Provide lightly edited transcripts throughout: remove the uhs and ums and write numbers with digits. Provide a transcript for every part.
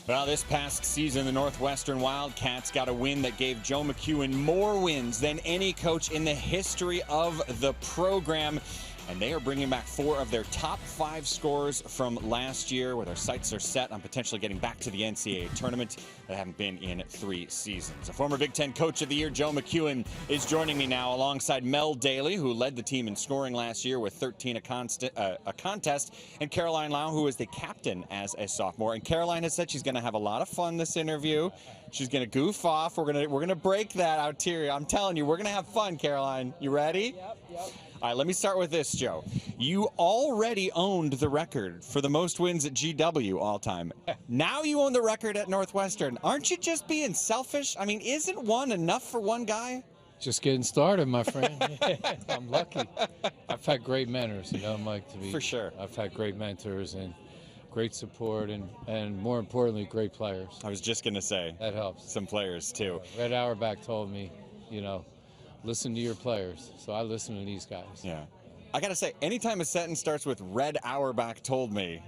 Well, this past season, the Northwestern Wildcats got a win that gave Joe McKeown more wins than any coach in the history of the program. And they are bringing back 4 of their top 5 scorers from last year, where their sights are set on potentially getting back to the NCAA tournament that haven't been in 3 seasons. A former Big Ten Coach of the Year, Joe McKeown, is joining me now alongside Mel Daley, who led the team in scoring last year with 13 a contest, and Caroline Lau, who is the captain as a sophomore. And Caroline has said she's going to have a lot of fun this interview. She's going to goof off. We're going to break that out here. I'm telling you, we're going to have fun, Caroline. You ready? Yep. All right, let me start with this, Joe. You already owned the record for the most wins at GW all time. Now you own the record at Northwestern. Aren't you just being selfish? I mean, isn't one enough for one guy? Just getting started, my friend. I'm lucky. I've had great mentors, Mike, to be. For sure. I've had great mentors and great support and more importantly, great players. I was just going to say. That helps. Some players, too. Red Auerbach told me, listen to your players. So I listen to these guys. Yeah. I got to say, anytime a sentence starts with Red Auerbach told me,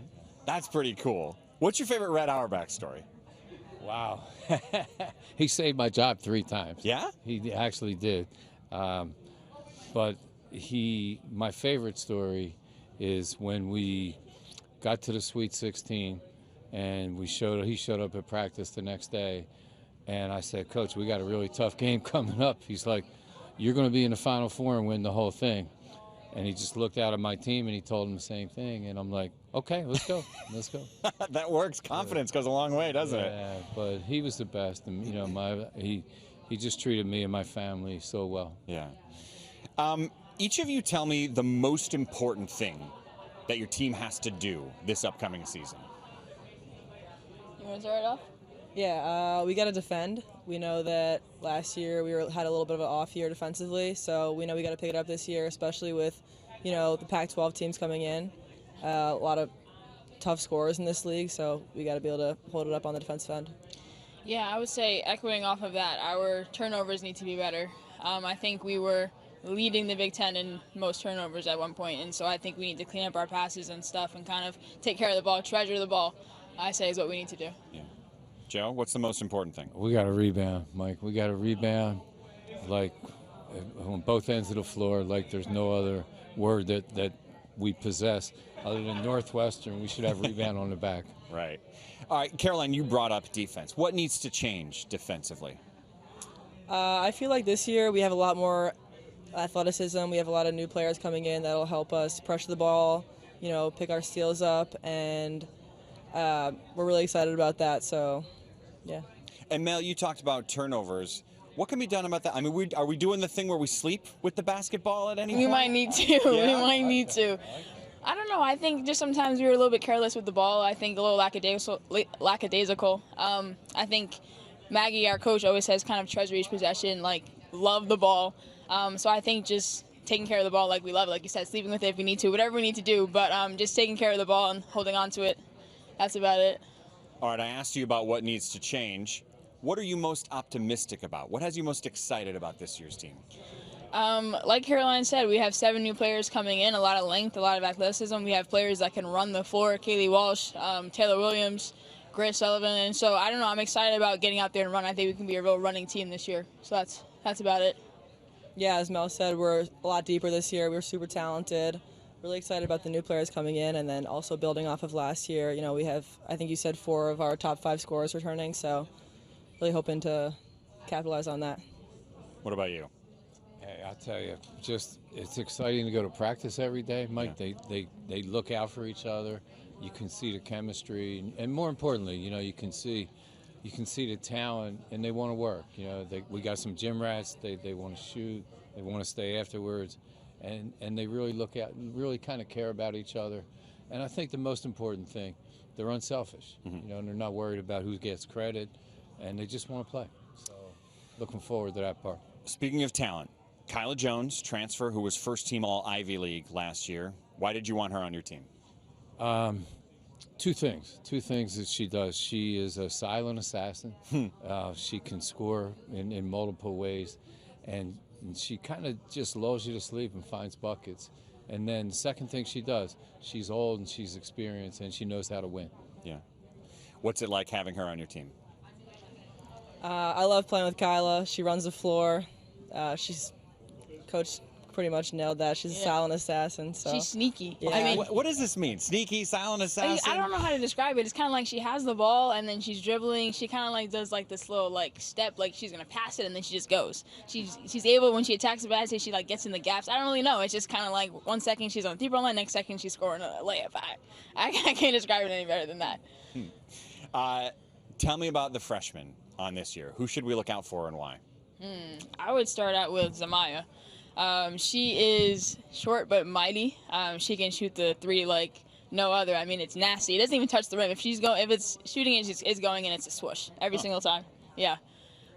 that's pretty cool. What's your favorite Red Auerbach story? Wow. He saved my job 3 times. Yeah? He actually did. But my favorite story is when we got to the Sweet 16 and he showed up at practice the next day. And I said, Coach, we got a really tough game coming up. He's like, you're going to be in the Final Four and win the whole thing. And he just looked out at my team and he told him the same thing. And I'm like, okay, let's go. Let's go. That works. Confidence goes a long way, doesn't it? Yeah, but he was the best. And, he just treated me and my family so well. Yeah. Each of you tell me the most important thing that your team has to do this upcoming season. You want to start it off? Yeah, we got to defend. We know that last year we had a little bit of an off year defensively, so we know we got to pick it up this year, especially with, the Pac-12 teams coming in. A lot of tough scorers in this league, so we got to be able to hold it up on the defensive end. Yeah, I would say, echoing off of that, our turnovers need to be better. I think we were leading the Big Ten in most turnovers at one point, and so I think we need to clean up our passes and stuff and kind of take care of the ball, treasure the ball, I say is what we need to do. Yeah. Joe, what's the most important thing? We got to rebound, Mike. We got to rebound like on both ends of the floor, like there's no other word that we possess other than Northwestern. We should have rebound on the back. Right. All right, Caroline, you brought up defense. What needs to change defensively? I feel like this year we have a lot more athleticism. We have a lot of new players coming in that'll help us pressure the ball, pick our steals up, and we're really excited about that. So, yeah. And Mel, you talked about turnovers. What can be done about that? I mean, are we doing the thing where we sleep with the basketball at any point? We might need to. Yeah? We might need to. I don't know. I think just sometimes we were a little bit careless with the ball. I think a little lackadaisical. I think Maggie, our coach, always says kind of treasure each possession, like love the ball. So I think just taking care of the ball like we love it, like you said, sleeping with it if we need to, whatever we need to do. But just taking care of the ball and holding on to it. That's about it. All right, I asked you about what needs to change. What are you most optimistic about? What has you most excited about this year's team? Like Caroline said, we have 7 new players coming in, a lot of length, a lot of athleticism. We have players that can run the floor, Kaylee Walsh, Taylor Williams, Grace Sullivan. And so, I don't know, I'm excited about getting out there and run. I think we can be a real running team this year. So that's about it. Yeah, as Mel said, we're a lot deeper this year. We're super talented. Really excited about the new players coming in, and then also building off of last year. We have, I think you said 4 of our top 5 scorers returning, so really hoping to capitalize on that. What about you? Hey, I'll tell you, it's exciting to go to practice every day, Mike. Yeah. They look out for each other. You can see the chemistry, and more importantly, you can see the talent, and they want to work. We got some gym rats. They want to shoot. They want to stay afterwards. And they really really kind of care about each other. And I think the most important thing, they're unselfish. Mm-hmm. And they're not worried about who gets credit, and they just want to play. So looking forward to that part. Speaking of talent, Kyla Jones, transfer, who was first team All-Ivy League last year. Why did you want her on your team? 2 things. 2 things that she does. She is a silent assassin. She can score in multiple ways. And she kind of just lulls you to sleep and finds buckets. And then the second thing she does, she's old and she's experienced and she knows how to win. Yeah. What's it like having her on your team? I love playing with Kyla. She runs the floor. Coach pretty much nailed that. She's a silent assassin. So. She's sneaky. Yeah. I mean, What does this mean? Sneaky, silent assassin? I don't know how to describe it. It's kind of like she has the ball and then she's dribbling. She kind of like does like this little like step, like she's gonna pass it and then she just goes. She's able when she attacks the basket, she like gets in the gaps. I don't really know. It's just kind of like 1 second she's on the 3-point line, next second she's scoring a layup. I can't describe it any better than that. Tell me about the freshmen on this year. Who should we look out for and why? I would start out with Zamaya. She is short but mighty. She can shoot the three like no other. I mean, it's nasty. It doesn't even touch the rim. If it's shooting, it's going and it's a swoosh every single time. Yeah.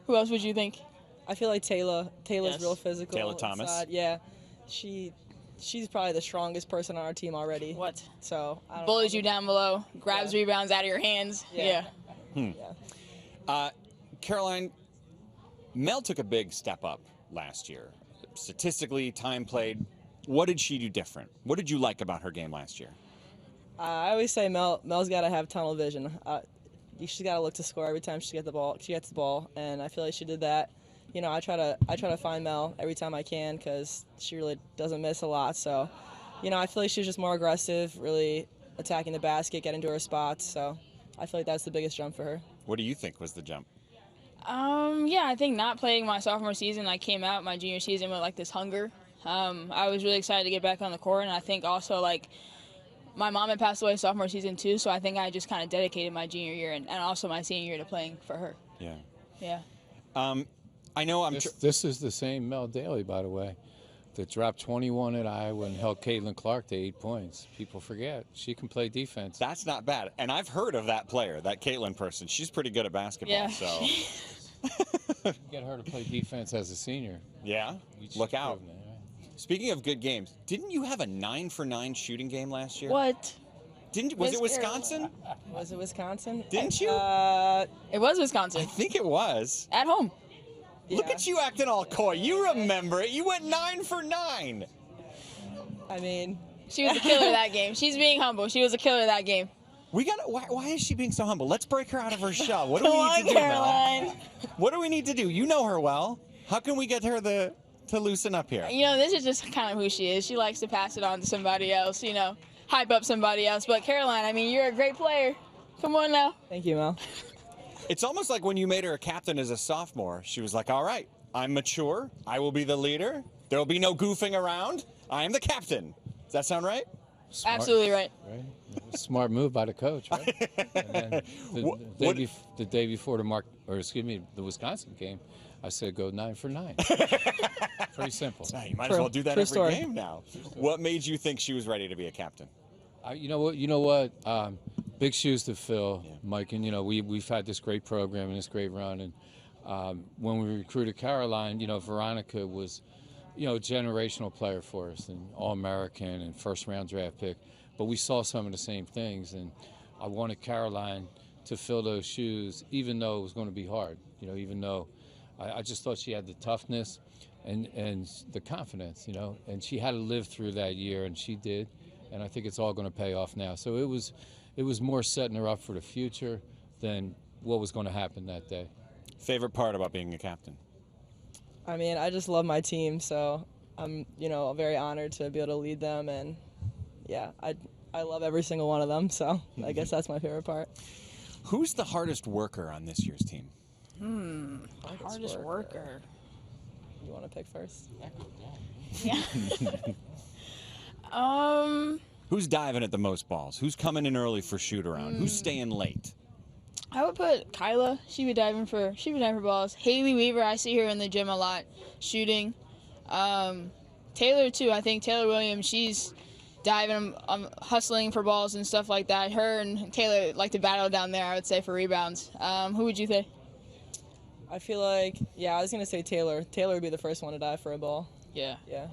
Who else would you think? I feel like Taylor's Yes. real physical. Taylor Thomas. inside. Yeah, she's probably the strongest person on our team already. What? So I don't Bullies know. you down below, grabs Yeah. rebounds out of your hands. Yeah. Caroline, Mel took a big step up last year. Statistically, time played. What did she do different? What did you like about her game last year? I always say Mel's got to have tunnel vision. She's got to look to score every time she gets the ball, and I feel like she did that. You know, I try to find Mel every time I can because she really doesn't miss a lot. So, you know, I feel like she's just more aggressive, really attacking the basket, getting to her spots. So, I feel like that's the biggest jump for her. What do you think was the jump? Yeah, I think not playing my sophomore season, I came out my junior season with like this hunger. I was really excited to get back on the court, and I think also like my mom had passed away sophomore season too, so I think I just kind of dedicated my junior year and also my senior year to playing for her. Yeah. Yeah. I know This is the same Mel Daley, by the way, that dropped 21 at Iowa and held Caitlin Clark to 8 points. People forget. She can play defense. That's not bad. And I've heard of that player, that Caitlin person. She's pretty good at basketball. Yeah. So, Get her to play defense as a senior. yeah, She's look out. proven it, right? Speaking of good games, didn't you have a 9-for-9 shooting game last year? What? Was it Miss Wisconsin? Was it Wisconsin? Didn't you? It was I Wisconsin. think it was. At home. Look Yeah. at you acting all coy. You remember it. You went 9-for-9. I mean, She was a killer that game. She's being humble. She was a killer that game. We got. Why is she being so humble? Let's break her out of her shell. What do Come we on, need to do, Mel? Caroline. What do we need to do? You know her well. How can we get her to loosen up here? You know, this is just kind of who she is. She likes to pass it on to somebody else, you know, hype up somebody else. But Caroline, I mean, you're a great player. Come on now. thank you, Mel. It's almost like when you made her a captain as a sophomore. She was like, "All right, I'm mature. I will be the leader. There will be no goofing around. I am the captain." Does that sound right? Smart, Absolutely right. Right? It was a smart move by the coach, right? And then the day before the Wisconsin game, I said go 9-for-9. Pretty simple. Now, you might True. as well do that True every story. game now. What made you think she was ready to be a captain? You know what? Big shoes to fill, Mike. And we've had this great program and this great run. And when we recruited Caroline, Veronica was, a generational player for us, and All-American and first-round draft pick. But we saw some of the same things, and I wanted Caroline to fill those shoes, even though it was going to be hard. Even though I just thought she had the toughness and the confidence, and she had to live through that year, and she did. And I think it's all going to pay off now. So it was more setting her up for the future than what was going to happen that day. Favorite part about being a captain? I mean, I just love my team, so I'm, very honored to be able to lead them, and yeah, I love every single one of them, so I guess that's my favorite part. Who's the hardest worker on this year's team? Hardest worker. You want to pick first? Yeah. Who's diving at the most balls? Who's coming in early for shoot around? Who's staying late? I would put Kyla. She be diving for balls. Haley Weaver, I see her in the gym a lot, shooting. Taylor too. I think Taylor Williams. She's diving, hustling for balls and stuff like that. Her and Taylor like to battle down there, I would say, for rebounds. Who would you say? I feel like, I was going to say Taylor. Taylor would be the first one to dive for a ball. Yeah. Yeah.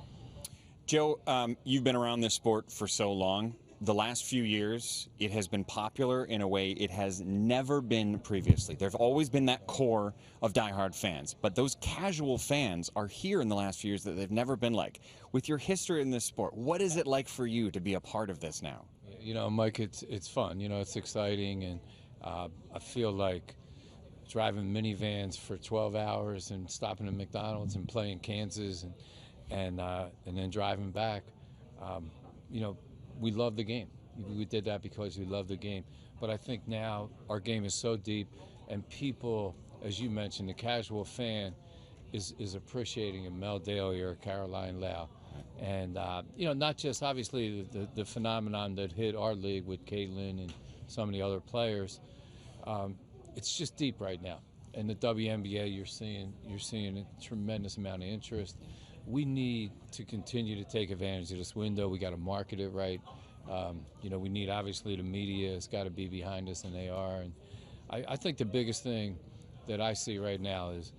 Joe, you've been around this sport for so long. The last few years, it has been popular in a way it has never been previously. There's always been that core of diehard fans, but those casual fans are here in the last few years that they've never been like. With your history in this sport, what is it like for you to be a part of this now? Mike, it's fun. It's exciting, I feel like driving minivans for 12 hours and stopping at McDonald's and playing Kansas and then driving back. We love the game. We did that because we love the game. But I think now our game is so deep, and people, as you mentioned, the casual fan is appreciating a Mel Daley or a Caroline Lau. And, not just obviously the phenomenon that hit our league with Caitlin and so many other players. It's just deep right now. In the WNBA, you're seeing a tremendous amount of interest. We need to continue to take advantage of this window. We got to market it right. We need, obviously, the media has got to be behind us, and they are. And I think the biggest thing that I see right now is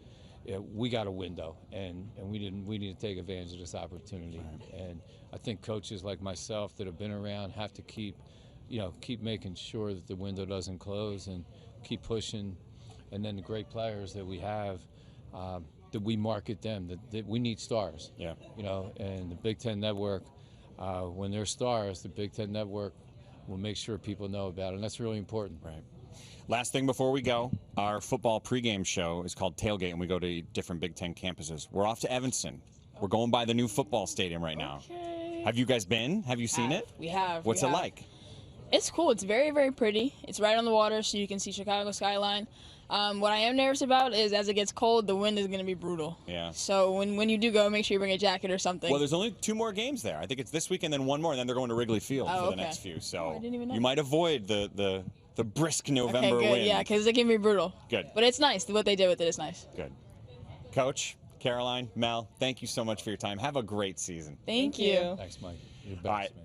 we got a window, and we need to take advantage of this opportunity. Right. And I think coaches like myself that have been around have to keep making sure that the window doesn't close and keep pushing. And then the great players that we have, that we market them, that we need stars. Yeah. And the Big Ten Network, when they're stars, the Big Ten Network will make sure people know about it, and that's really important. Right. Last thing before we go, our football pregame show is called Tailgate, and we go to different Big Ten campuses. We're off to Evanston. We're going by the new football stadium right now. Okay. Have you guys been? Have you seen it? We have. What's it like? It's cool. It's very, very pretty. It's right on the water, so you can see Chicago skyline. What I am nervous about is as it gets cold, the wind is going to be brutal. Yeah. So when you do go, make sure you bring a jacket or something. Well, there's only 2 more games there. I think it's this week and then 1 more, and then they're going to Wrigley Field for the next few. So I didn't even know. You might avoid the brisk November okay, good. wind. Yeah, because it can be brutal. Good. But it's nice. What they did with it is nice. Good. Coach, Caroline, Mel, thank you so much for your time. Have a great season. Thank you. Thanks, Mike. You're the best, All right. man.